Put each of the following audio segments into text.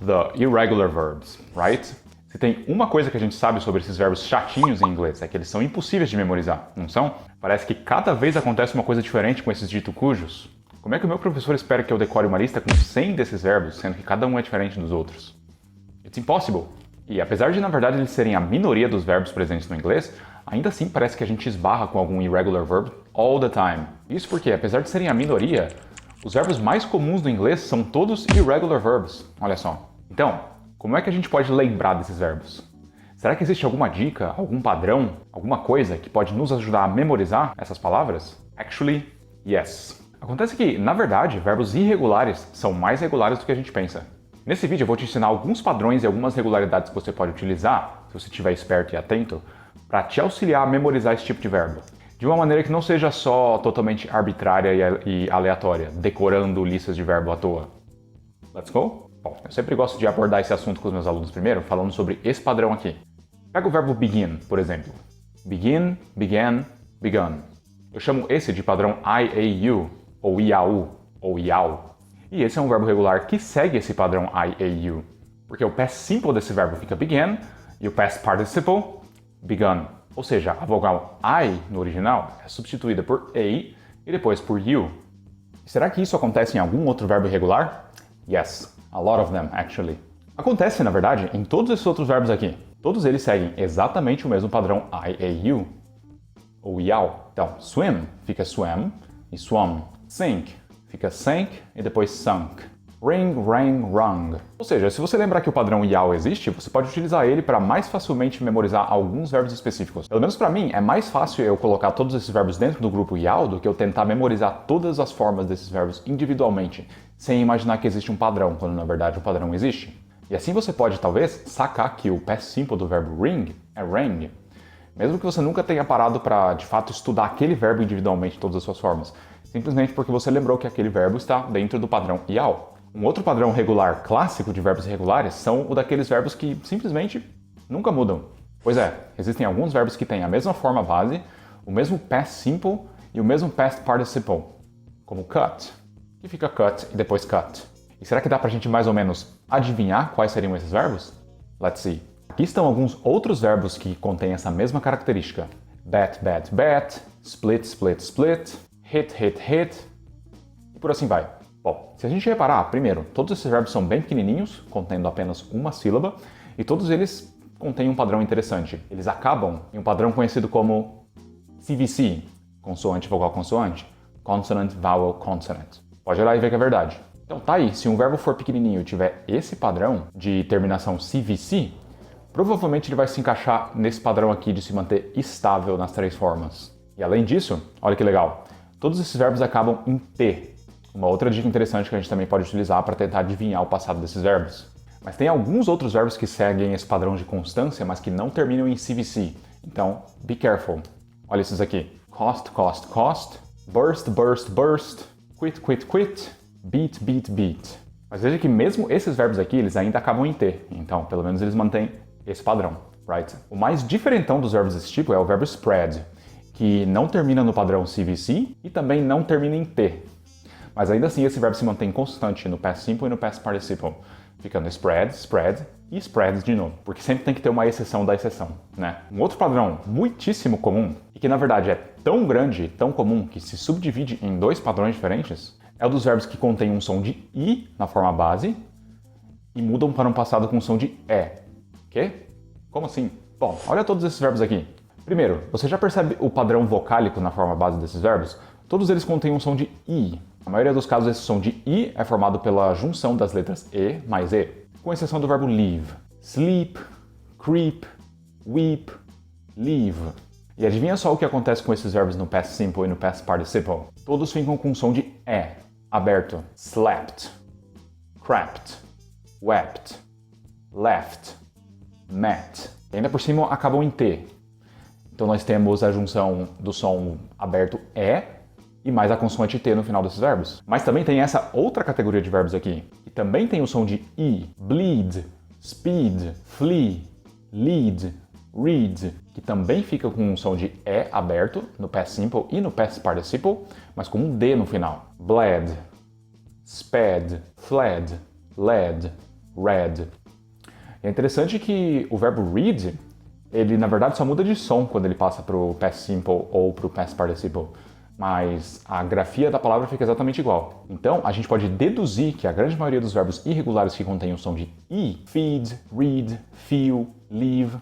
the irregular verbs, right? Se tem uma coisa que a gente sabe sobre esses verbos chatinhos em inglês, é que eles são impossíveis de memorizar, não são? Parece que cada vez acontece uma coisa diferente com esses dito cujos. Como é que o meu professor espera que eu decore uma lista com 100 desses verbos, sendo que cada um é diferente dos outros? It's impossible! E apesar de, na verdade, eles serem a minoria dos verbos presentes no inglês, ainda assim parece que a gente esbarra com algum irregular verb all the time. Isso porque, apesar de serem a minoria, os verbos mais comuns do inglês são todos irregular verbs. Olha só. Então, como é que a gente pode lembrar desses verbos? Será que existe alguma dica, algum padrão, alguma coisa que pode nos ajudar a memorizar essas palavras? Actually, yes. Acontece que, na verdade, verbos irregulares são mais regulares do que a gente pensa. Nesse vídeo eu vou te ensinar alguns padrões e algumas regularidades que você pode utilizar, se você estiver esperto e atento, para te auxiliar a memorizar esse tipo de verbo. De uma maneira que não seja só totalmente arbitrária e aleatória, decorando listas de verbo à toa. Let's go? Bom, eu sempre gosto de abordar esse assunto com os meus alunos primeiro, falando sobre esse padrão aqui. Pega o verbo begin, por exemplo. Begin, began, begun. Eu chamo esse de padrão IAU, ou IAU, ou IAU. E esse é um verbo regular que segue esse padrão IAU, porque o past simple desse verbo fica began e o past participle, begun. Ou seja, a vogal I no original é substituída por A e depois por U. Será que isso acontece em algum outro verbo irregular? Yes, a lot of them actually. Acontece, na verdade, em todos esses outros verbos aqui. Todos eles seguem exatamente o mesmo padrão IAU, ou IAU. Então, swim fica swam e swum. Sink fica sank e depois sunk. Ring, rang, rung. Ou seja, se você lembrar que o padrão IAU existe, você pode utilizar ele para mais facilmente memorizar alguns verbos específicos. Pelo menos para mim, é mais fácil eu colocar todos esses verbos dentro do grupo IAU do que eu tentar memorizar todas as formas desses verbos individualmente, sem imaginar que existe um padrão, quando na verdade o padrão existe. E assim você pode, talvez, sacar que o past simple do verbo ring é rang, mesmo que você nunca tenha parado para, de fato, estudar aquele verbo individualmente em todas as suas formas, simplesmente porque você lembrou que aquele verbo está dentro do padrão IAU. Um outro padrão regular clássico de verbos irregulares são o daqueles verbos que simplesmente nunca mudam. Pois é, existem alguns verbos que têm a mesma forma base, o mesmo past simple e o mesmo past participle, como cut, que fica cut e depois cut. E será que dá pra gente mais ou menos adivinhar quais seriam esses verbos? Let's see. Aqui estão alguns outros verbos que contêm essa mesma característica. Bet, bet, bet, split, split, split, hit, hit, hit, e por assim vai. Bom, se a gente reparar, primeiro, todos esses verbos são bem pequenininhos, contendo apenas uma sílaba, e todos eles contêm um padrão interessante. Eles acabam em um padrão conhecido como CVC, consoante, vogal, consoante, consonant, vowel, consonant. Pode olhar e ver que é verdade. Então tá aí, se um verbo for pequenininho e tiver esse padrão de terminação CVC, provavelmente ele vai se encaixar nesse padrão aqui de se manter estável nas três formas. E além disso, olha que legal, todos esses verbos acabam em T. Uma outra dica interessante que a gente também pode utilizar para tentar adivinhar o passado desses verbos. Mas tem alguns outros verbos que seguem esse padrão de constância, mas que não terminam em CVC. Então, be careful. Olha esses aqui. Cost, cost, cost. Burst, burst, burst. Quit, quit, quit. Beat, beat, beat. Mas veja que mesmo esses verbos aqui, eles ainda acabam em T. Então, pelo menos eles mantêm esse padrão, right? O mais diferentão dos verbos desse tipo é o verbo spread, que não termina no padrão CVC e também não termina em T. Mas ainda assim esse verbo se mantém constante no past simple e no past participle, ficando spread, spread e spreads de novo, porque sempre tem que ter uma exceção da exceção, né? Um outro padrão muitíssimo comum, e que na verdade é tão grande, tão comum, que se subdivide em dois padrões diferentes, é o dos verbos que contêm um som de I na forma base e mudam para um passado com som de E. Quê? Como assim? Bom, olha todos esses verbos aqui. Primeiro, você já percebe o padrão vocálico na forma base desses verbos? Todos eles contêm um som de I. Na maioria dos casos, esse som de I é formado pela junção das letras E mais E, com exceção do verbo leave. Sleep, creep, weep, leave. E adivinha só o que acontece com esses verbos no past simple e no past participle? Todos ficam com um som de E, aberto. Slept, crept, wept, left, met. E ainda por cima acabam em T. Então nós temos a junção do som aberto E e mais a consoante T no final desses verbos. Mas também tem essa outra categoria de verbos aqui, que também tem o som de I. Bleed, speed, flee, lead, read, que também fica com um som de E aberto no past simple e no past participle, mas com um D no final. Bled, sped, fled, led, read. É interessante que o verbo read, ele na verdade só muda de som quando ele passa para o past simple ou para o past participle, mas a grafia da palavra fica exatamente igual. Então, a gente pode deduzir que a grande maioria dos verbos irregulares que contêm o som de I, feed, read, feel, live,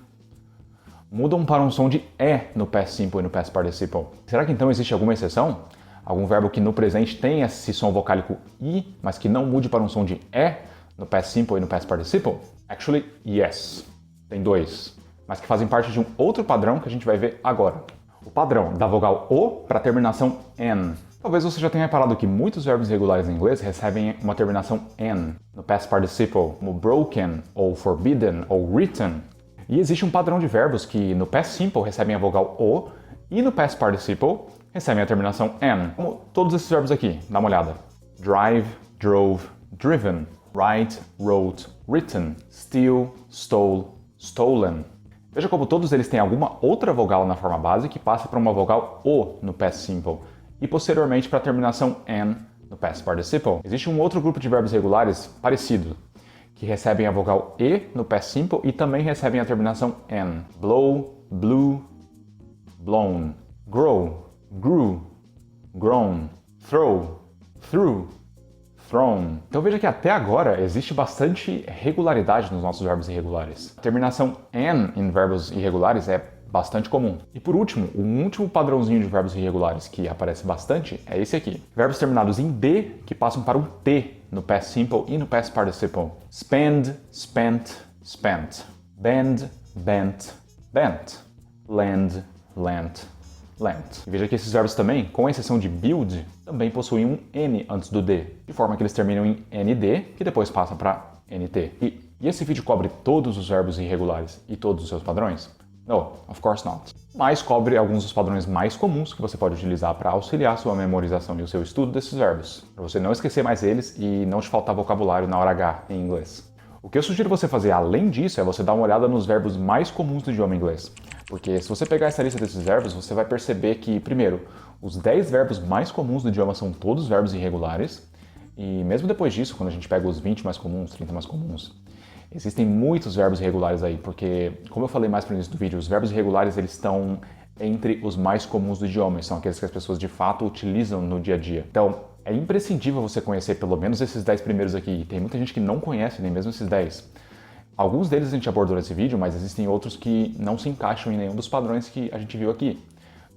mudam para um som de E no past simple e no past participle. Será que então existe alguma exceção? Algum verbo que no presente tem esse som vocálico I, mas que não mude para um som de E no past simple e no past participle? Actually, yes. Tem dois, mas que fazem parte de um outro padrão que a gente vai ver agora. O padrão da vogal O para a terminação N. Talvez você já tenha reparado que muitos verbos irregulares em inglês recebem uma terminação N no past participle, como broken, ou forbidden, ou written. E existe um padrão de verbos que no past simple recebem a vogal O e no past participle recebem a terminação N. Como todos esses verbos aqui, dá uma olhada. Drive, drove, driven, write, wrote, written, steal, stole, stolen. Veja como todos eles têm alguma outra vogal na forma base que passa para uma vogal O no past simple e posteriormente para a terminação N no past participle. Existe um outro grupo de verbos regulares parecido, que recebem a vogal E no past simple e também recebem a terminação N. Blow, blew, blown. Grow, grew, grown. Throw, threw, thrown. Então veja que até agora existe bastante regularidade nos nossos verbos irregulares. A terminação N em verbos irregulares é bastante comum. E por último, um último padrãozinho de verbos irregulares que aparece bastante é esse aqui. Verbos terminados em B que passam para um T no past simple e no past participle. Spend, spent, spent. Bend, bent, bent. Lend, lent, lent. E veja que esses verbos também, com exceção de build, também possuem um N antes do D, de forma que eles terminam em ND, que depois passa para NT. E esse vídeo cobre todos os verbos irregulares e todos os seus padrões? No, of course not. Mas cobre alguns dos padrões mais comuns que você pode utilizar para auxiliar sua memorização e o seu estudo desses verbos, para você não esquecer mais eles e não te faltar vocabulário na hora H em inglês. O que eu sugiro você fazer além disso é você dar uma olhada nos verbos mais comuns do idioma inglês. Porque se você pegar essa lista desses verbos, você vai perceber que, primeiro, os 10 verbos mais comuns do idioma são todos verbos irregulares, e mesmo depois disso, quando a gente pega os 20 mais comuns, 30 mais comuns, existem muitos verbos irregulares aí, porque, como eu falei mais no início do vídeo, os verbos irregulares eles estão entre os mais comuns do idioma, são aqueles que as pessoas de fato utilizam no dia a dia. Então, é imprescindível você conhecer pelo menos esses 10 primeiros aqui. Tem muita gente que não conhece nem mesmo esses 10. Alguns deles a gente abordou nesse vídeo, mas existem outros que não se encaixam em nenhum dos padrões que a gente viu aqui.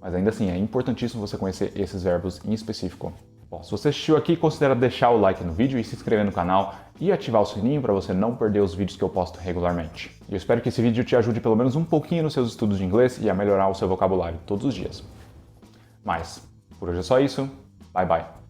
Mas ainda assim, é importantíssimo você conhecer esses verbos em específico. Bom, se você assistiu aqui, considere deixar o like no vídeo e se inscrever no canal e ativar o sininho para você não perder os vídeos que eu posto regularmente. E eu espero que esse vídeo te ajude pelo menos um pouquinho nos seus estudos de inglês e a melhorar o seu vocabulário todos os dias. Mas, por hoje é só isso. Bye bye.